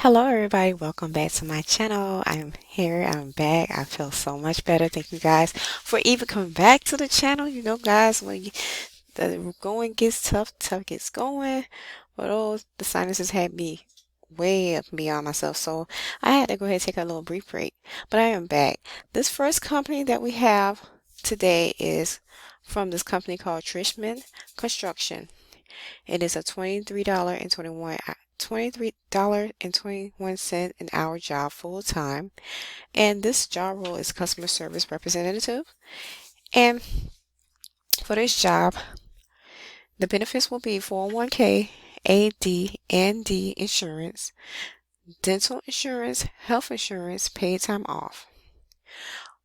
Hello everybody, welcome back to my channel. I'm here, I'm back. I feel so much better. Thank you guys for even coming back to the channel. You know guys, when the going gets tough gets going. But oh, the sinuses had me way up beyond myself. So I had to go ahead and take a little brief break. But I am back. This first company that we have today is from this company called Tishman Construction. It is a $23.21 an hour job full time. And this job role is customer service representative. And for this job, the benefits will be 401k, AD&D insurance, dental insurance, health insurance, paid time off.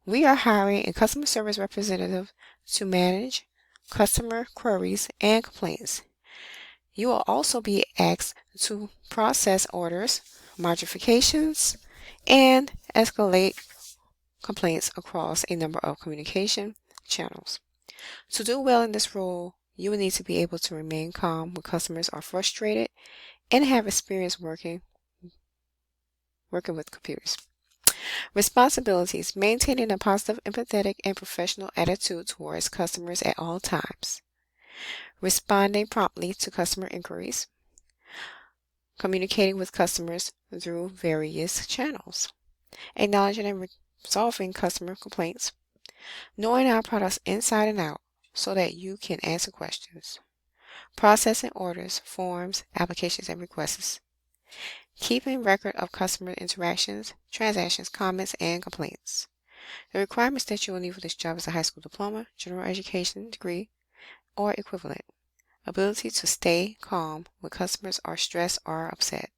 We are hiring a customer service representative to manage customer queries and complaints. You will also be asked to process orders, modifications, and escalate complaints across a number of communication channels. To do well in this role, you will need to be able to remain calm when customers are frustrated and have experience working with computers. Responsibilities: maintaining a positive, empathetic, and professional attitude towards customers at all times. Responding promptly to customer inquiries. Communicating with customers through various channels. Acknowledging and resolving customer complaints. Knowing our products inside and out so that you can answer questions. Processing orders, forms, applications, and requests. Keeping record of customer interactions, transactions, comments, and complaints. The requirements that you will need for this job is a high school diploma, general education degree, or equivalent. Ability to stay calm when customers are stressed or upset.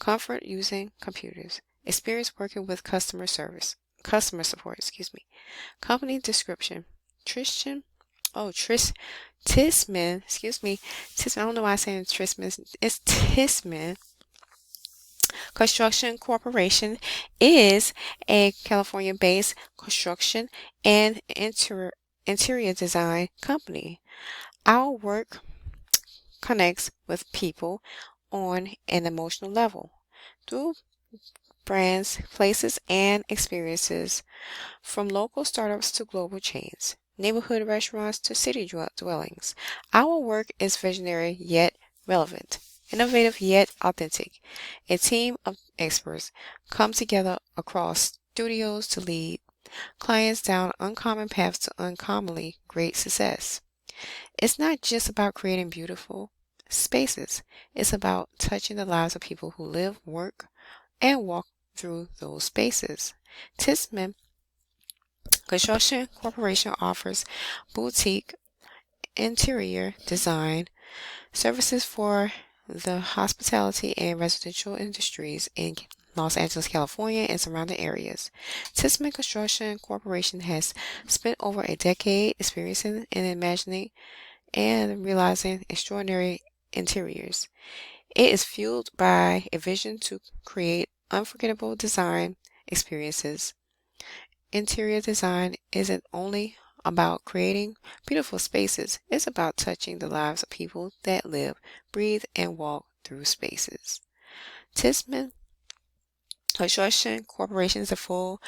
Comfort using computers. Experience working with customer support, Company description. Tristan, Tisman, Tisman, I don't know why I'm saying Trisman. It's Tisman Construction Corporation is a California-based construction and interior design company. Our work connects with people on an emotional level through brands, places, and experiences, from local startups to global chains, neighborhood restaurants to city dwellings. Our work is visionary yet relevant, innovative yet authentic. A team of experts come together across studios to lead clients down uncommon paths to uncommonly great success. It's not just about creating beautiful spaces. It's about touching the lives of people who live, work, and walk through those spaces. Tisman Construction Corporation offers boutique interior design services for the hospitality and residential industries in Los Angeles, California, and surrounding areas. Tishman Construction Corporation has spent over a decade experiencing and imagining and realizing extraordinary interiors. It is fueled by a vision to create unforgettable design experiences. Interior design isn't only about creating beautiful spaces, it's about touching the lives of people that live, breathe, and walk through spaces. Tishman Construction Corporation is a full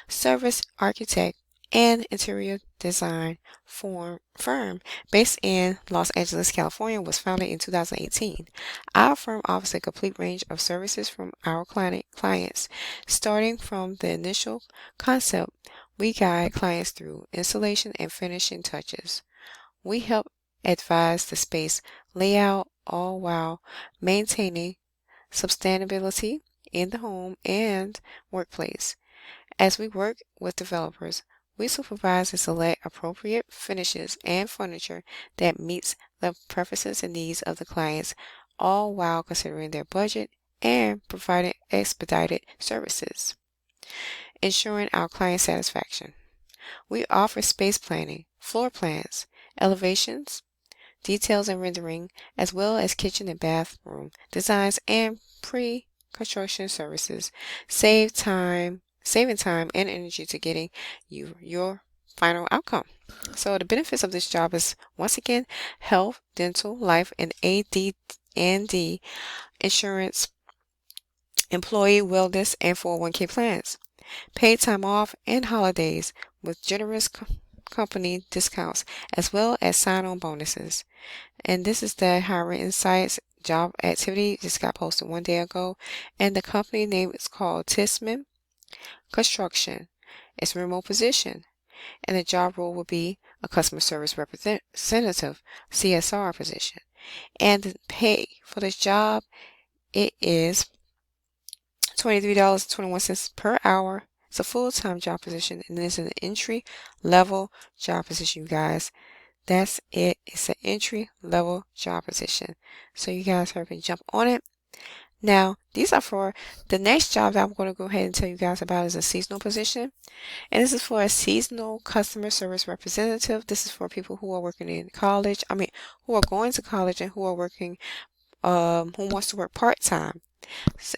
service architect and interior design firm based in Los Angeles, California, was founded in 2018. Our firm offers a complete range of services from our clients, starting from the initial concept. We guide clients through installation and finishing touches. We help advise the space layout, all while maintaining sustainability in the home and workplace. As we work with developers, we supervise and select appropriate finishes and furniture that meets the preferences and needs of the clients, all while considering their budget and providing expedited services, ensuring our client satisfaction. We offer space planning, floor plans, elevations, details and rendering, as well as kitchen and bathroom designs and pre-construction services, saving time and energy to getting you your final outcome. So the benefits of this job is, once again, health, dental, life, and AD&D insurance employee wellness and 401k plans, paid time off and holidays with generous company discounts, as well as sign-on bonuses. And this is the Hiring Insights job activity. Just got posted 1 day ago. And the company name is called Tishman Construction. It's a remote position. And the job role will be a customer service representative, CSR position. And the pay for this job, it is $23.21 per hour. It's a full-time job position, and it's an entry level job position, you guys. That's it. It's an entry level job position. So you guys hurry and jump on it. Now, these are for the next job that I'm going to go ahead and tell you guys about is a seasonal position. And this is for a seasonal customer service representative. This is for people who are working in college. Who are going to college and who are working, who wants to work part-time.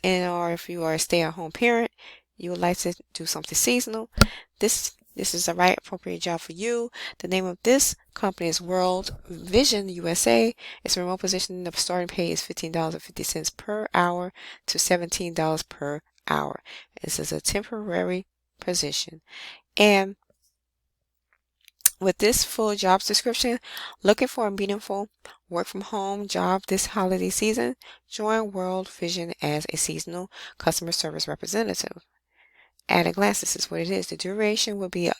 And or if you are a stay-at-home parent, you would like to do something seasonal, this is the right appropriate job for you. The name of this company is World Vision USA. It's a remote position. The starting pay is $15.50 per hour to $17 per hour. This is a temporary position. And with this full job description, looking for a meaningful work from home job this holiday season, join World Vision as a seasonal customer service representative. At a glance, this is what it is. The duration will be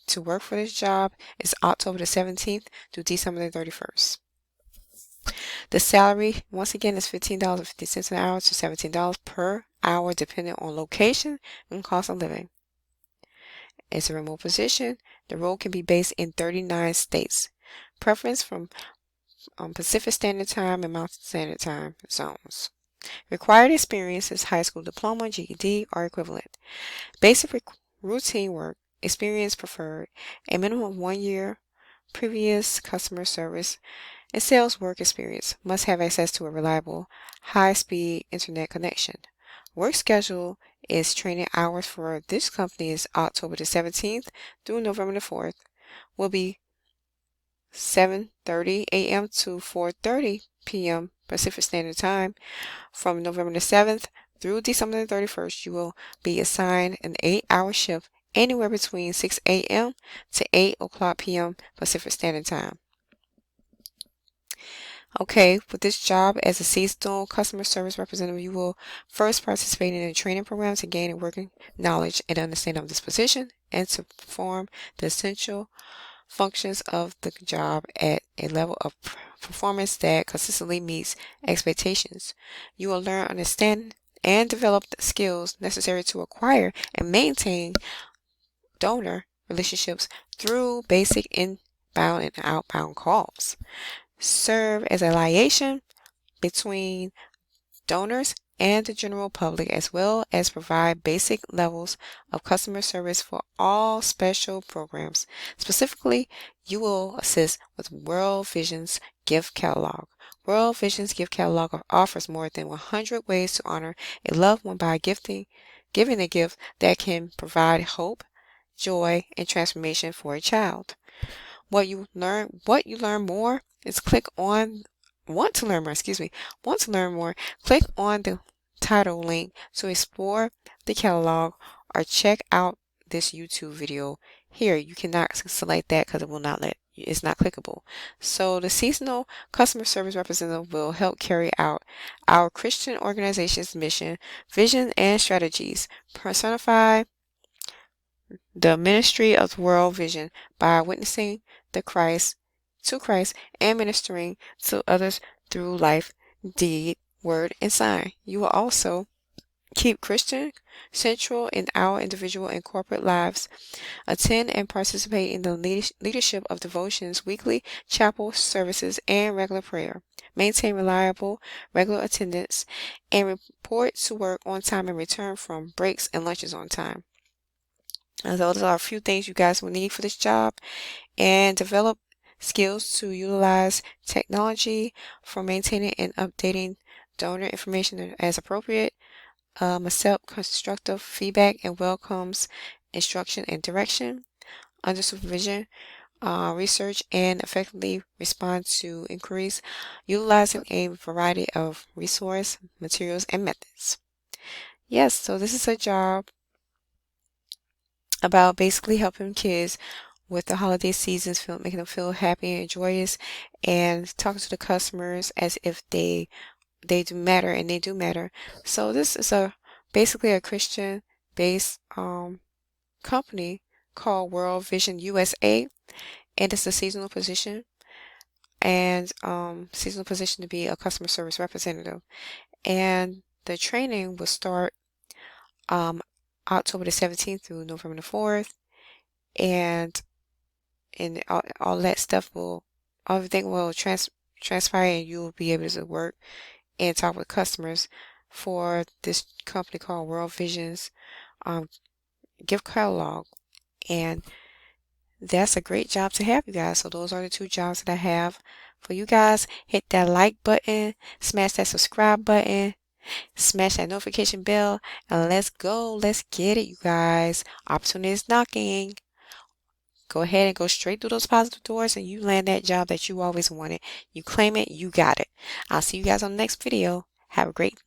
to work for this job is October the 17th to December the 31st. The salary, once again, is $15.50 an hour to $17 per hour, depending on location and cost of living. It's a remote position. The role can be based in 39 states. Preference from Pacific Standard Time and Mountain Standard Time zones. Required experience is high school diploma, GED, or equivalent. Basic routine work experience preferred. A minimum of 1 year previous customer service and sales work experience. Must have access to a reliable, high-speed internet connection. Work schedule is training hours for this company is October the 17th through November the 4th. Will be 7:30 a.m. to 4:30 p.m. Pacific Standard Time. From November the 7th through December the 31st, you will be assigned an 8-hour shift anywhere between 6 a.m. to 8 o'clock p.m. Pacific Standard Time. Okay, with this job as a seasonal customer service representative, you will first participate in a training program to gain a working knowledge and understanding of this position and to perform the essential functions of the job at a level of performance that consistently meets expectations. You will learn, understand, and develop the skills necessary to acquire and maintain donor relationships through basic inbound and outbound calls. Serve as a liaison between donors and the general public, as well as provide basic levels of customer service for all special programs. Specifically, you will assist with World Vision's gift catalog. World Vision's gift catalog offers more than 100 ways to honor a loved one by giving a gift that can provide hope, joy, and transformation for a child. What you learn more is want to learn more, click on the title link to explore the catalog or check out this YouTube video here. You cannot select that because it's not clickable. So the seasonal customer service representative will help carry out our Christian organization's mission, vision, and strategies. Personify the ministry of World Vision by witnessing to Christ and ministering to others through life, deed, word, and sign. You will also keep Christian central in our individual and corporate lives. Attend and participate in the leadership of devotions, weekly chapel services, and regular prayer. Maintain reliable, regular attendance, and report to work on time and return from breaks and lunches on time. And those are a few things you guys will need for this job. And develop skills to utilize technology for maintaining and updating donor information as appropriate. Accept constructive feedback and welcomes instruction and direction. Under supervision, research and effectively respond to inquiries, utilizing a variety of resource materials and methods. Yes, so this is a job about basically helping kids with the holiday seasons, making them feel happy and joyous, and talking to the customers as if they do matter, and they do matter. So this is a basically a Christian based company called World Vision USA, and it's a seasonal position, and seasonal position to be a customer service representative. And the training will start um October the 17th through November the 4th, and all that stuff will everything will transpire, and you will be able to work and talk with customers for this company called World Vision's um, gift catalog. And that's a great job to have, you guys. So those are the two jobs that I have for you guys. Hit that like button, smash that subscribe button, smash that notification bell, and let's go. Let's get it, you guys. Opportunity is knocking. Go ahead and go straight through those positive doors, and you land that job that you always wanted. You claim it, you got it. I'll see you guys on the next video. Have a great